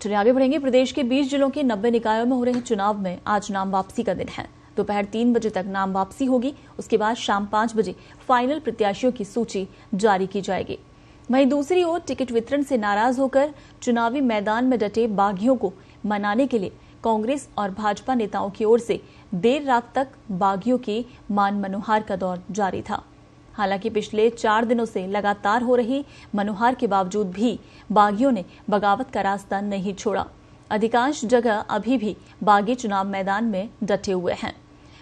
चलिए आगे बढ़ेंगे। प्रदेश के 20 जिलों के 90 निकायों में हो रहे चुनाव में आज नाम वापसी का दिन है। दोपहर 3 बजे तक नाम वापसी होगी। उसके बाद शाम 5 बजे फाइनल प्रत्याशियों की सूची जारी की जाएगी। वहीं दूसरी ओर टिकट वितरण से नाराज होकर चुनावी मैदान में डटे बागियों को मनाने के लिए कांग्रेस और भाजपा नेताओं की ओर से देर रात तक बागियों के मान मनोहार का दौर जारी था। हालांकि पिछले 4 दिनों से लगातार हो रही मनोहार के बावजूद भी बागियों ने बगावत का रास्ता नहीं छोड़ा। अधिकांश जगह अभी भी बागी चुनाव मैदान में डटे हुए हैं।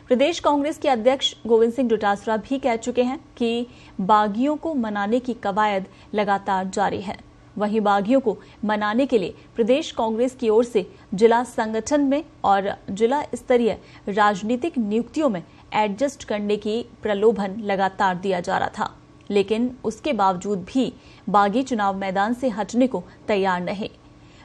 प्रदेश कांग्रेस के अध्यक्ष गोविंद सिंह डोटासरा भी कह चुके हैं कि बागियों को मनाने की कवायद लगातार जारी है। वहीं बागियों को मनाने के लिए प्रदेश कांग्रेस की ओर से जिला संगठन में और जिला स्तरीय राजनीतिक नियुक्तियों में एडजस्ट करने की प्रलोभन लगातार दिया जा रहा था, लेकिन उसके बावजूद भी बागी चुनाव मैदान से हटने को तैयार नहीं।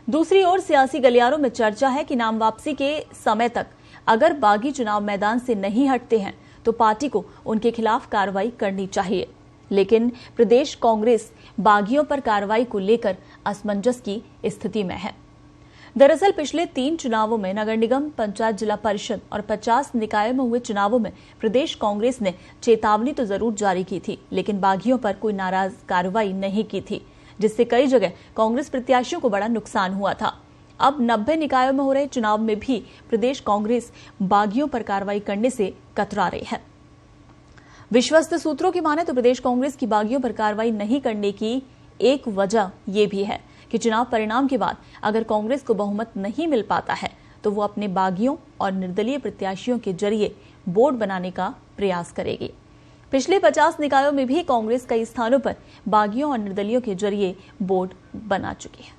दूसरी ओर सियासी गलियारों में चर्चा है कि नाम वापसी के समय तक अगर बागी चुनाव मैदान से नहीं हटते हैं तो पार्टी को उनके खिलाफ कार्रवाई करनी चाहिए। लेकिन प्रदेश कांग्रेस बागियों पर कार्रवाई को लेकर असमंजस की स्थिति में है। दरअसल पिछले 3 चुनावों में नगर निगम, पंचायत, जिला परिषद और 50 निकायों में हुए चुनावों में प्रदेश कांग्रेस ने चेतावनी तो जरूर जारी की थी, लेकिन बागियों पर कोई नाराज कार्रवाई नहीं की थी, जिससे कई जगह कांग्रेस प्रत्याशियों को बड़ा नुकसान हुआ था। अब 90 निकायों में हो रहे चुनाव में भी प्रदेश कांग्रेस बागियों पर कार्रवाई करने से कतरा रही है। विश्वस्त सूत्रों की माने तो प्रदेश कांग्रेस की बागियों पर कार्रवाई नहीं करने की एक वजह यह भी है कि चुनाव परिणाम के बाद अगर कांग्रेस को बहुमत नहीं मिल पाता है तो वो अपने बागियों और निर्दलीय प्रत्याशियों के जरिए बोर्ड बनाने का प्रयास करेगी। पिछले 50 निकायों में भी कांग्रेस कई स्थानों पर बागियों और निर्दलियों के जरिए बोर्ड बना चुकी है।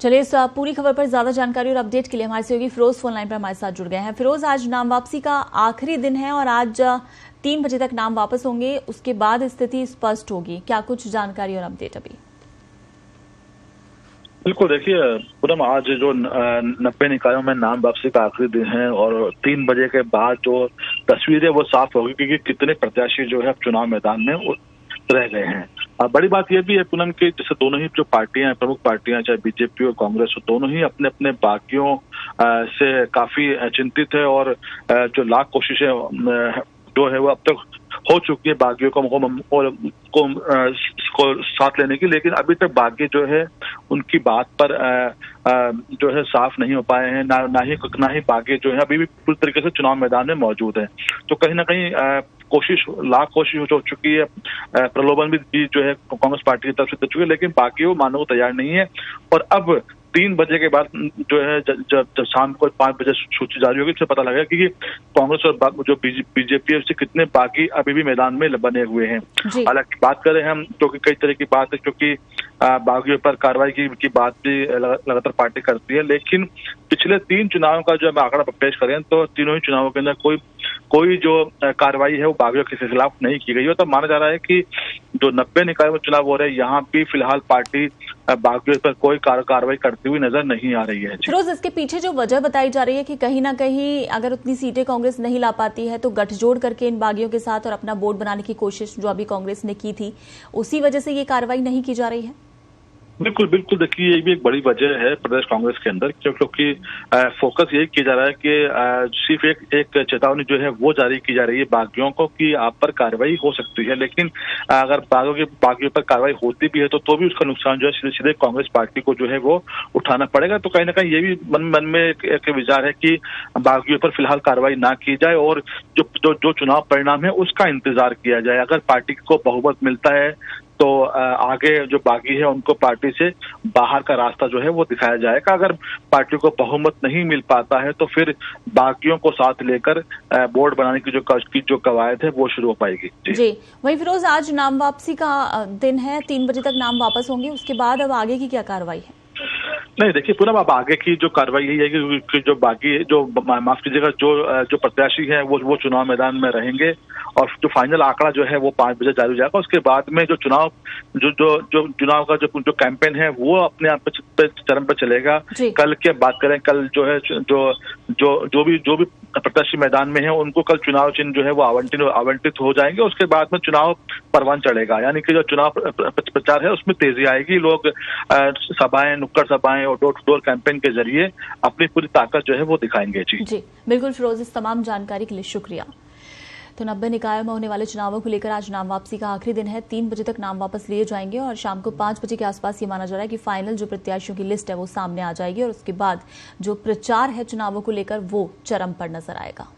चलिए इस पूरी खबर पर ज्यादा जानकारी और अपडेट के लिए हमारे सहयोगी फिरोज फोन लाइन पर हमारे साथ जुड़ गए हैं। फिरोज, आज नाम वापसी का आखिरी दिन है और आज 3 बजे तक नाम वापस होंगे, उसके बाद स्थिति स्पष्ट होगी। क्या कुछ जानकारी और अपडेट अभी? बिल्कुल, देखिए पूनम, आज जो 90 निकायों में नाम वापसी का आखिरी दिन है और 3 बजे के बाद जो तस्वीर है वो साफ होगी कि कितने प्रत्याशी जो है अब चुनाव मैदान में रह गए हैं। बड़ी बात यह भी है पूनम कि जैसे दोनों ही जो पार्टियां हैं, प्रमुख पार्टियां, चाहे बीजेपी और कांग्रेस, दोनों ही अपने अपने बागियों से काफी चिंतित है और जो लाख कोशिशें जो है वो अब तक हो चुकी है बागियों को साथ लेने की, लेकिन अभी तक बागी जो है उनकी बात पर जो है साफ नहीं हो पाए हैं। ना ही बागी जो है अभी भी पूरी तरीके से चुनाव मैदान में मौजूद है। तो कहीं ना कहीं लाख कोशिश हो चुकी है, प्रलोभन भी जो है कांग्रेस पार्टी की तरफ से चुकी है, लेकिन बाकी वो मानने को तैयार नहीं है। और अब 3 बजे के बाद जो है जब शाम को 5 बजे सूची जारी होगी, उससे पता लगेगा कि कांग्रेस और जो बीजेपी है उससे कितने बागी अभी भी मैदान में बने हुए हैं। हालांकि बात करें हम तो कई तरह की बात है, क्योंकि बागियों पर कार्रवाई की बात भी लगातार पार्टी करती है, लेकिन पिछले 3 चुनावों का जो हम आंकड़ा पेश करें तो तीनों ही चुनावों के अंदर कोई जो कार्रवाई है वो बागियों के खिलाफ नहीं की गई है। तो माना जा रहा है कि जो 90 निकाय में चुनाव हो रहे हैं यहाँ भी फिलहाल पार्टी बागियों पर कोई कार्रवाई करती हुई नजर नहीं आ रही है। फिरोज, इसके पीछे जो वजह बताई जा रही है कि कहीं ना कहीं अगर उतनी सीटें कांग्रेस नहीं ला पाती है तो गठजोड़ करके इन बागियों के साथ और अपना बोर्ड बनाने की कोशिश जो अभी कांग्रेस ने की थी, उसी वजह से ये कार्रवाई नहीं की जा रही है। बिल्कुल, देखिए ये भी एक बड़ी वजह है प्रदेश कांग्रेस के अंदर, क्योंकि फोकस यही किया जा रहा है कि सिर्फ एक चेतावनी जो है वो जारी की जा रही है बागियों को कि आप पर कार्रवाई हो सकती है, लेकिन अगर बागियों पर कार्रवाई होती भी है तो भी उसका नुकसान जो है सीधे कांग्रेस पार्टी को जो है वो उठाना पड़ेगा। तो कहीं ना कहीं ये भी मन में एक विचार है कि बागियों पर फिलहाल कार्रवाई ना की जाए और जो चुनाव परिणाम है उसका इंतजार किया जाए। अगर पार्टी को बहुमत मिलता है तो आगे जो बागी है उनको पार्टी से बाहर का रास्ता जो है वो दिखाया जाएगा। अगर पार्टी को बहुमत नहीं मिल पाता है तो फिर बागियों को साथ लेकर बोर्ड बनाने की जो कवायद है वो शुरू हो पाएगी। जी वहीं फिरोज, आज नाम वापसी का दिन है, 3 बजे तक नाम वापस होंगे, उसके बाद अब आगे की क्या कार्रवाई है? नहीं, देखिए पूरा अब आगे की जो कार्रवाई यही है कि जो बाकी जो माफ कीजिएगा जो प्रत्याशी है वो चुनाव मैदान में रहेंगे और जो फाइनल आंकड़ा जो है वो 5 बजे जारी हो जाएगा। उसके बाद में जो चुनाव का जो कैंपेन है वो अपने आप पे चरम पे चलेगा। कल की बात करें, कल जो है जो भी प्रत्याशी मैदान में है उनको कल चुनाव चिन्ह जो है वो आवंटित हो जाएंगे। उसके बाद में चुनाव परवान चढ़ेगा, यानी कि जो चुनाव प्रचार है उसमें तेजी आएगी। लोग सभाएं, नुक्कड़ सभाएं और डोर टू डोर कैंपेन के जरिए अपनी पूरी ताकत जो है वो दिखाएंगे। जी बिल्कुल फिरोज, इस तमाम जानकारी के लिए शुक्रिया। तो 90 निकायों में होने वाले चुनावों को लेकर आज नाम वापसी का आखिरी दिन है। 3 बजे तक नाम वापस लिए जाएंगे और शाम को 5 बजे के आसपास ये माना जा रहा है कि फाइनल जो प्रत्याशियों की लिस्ट है वो सामने आ जाएगी और उसके बाद जो प्रचार है चुनावों को लेकर वो चरम पर नजर आएगा।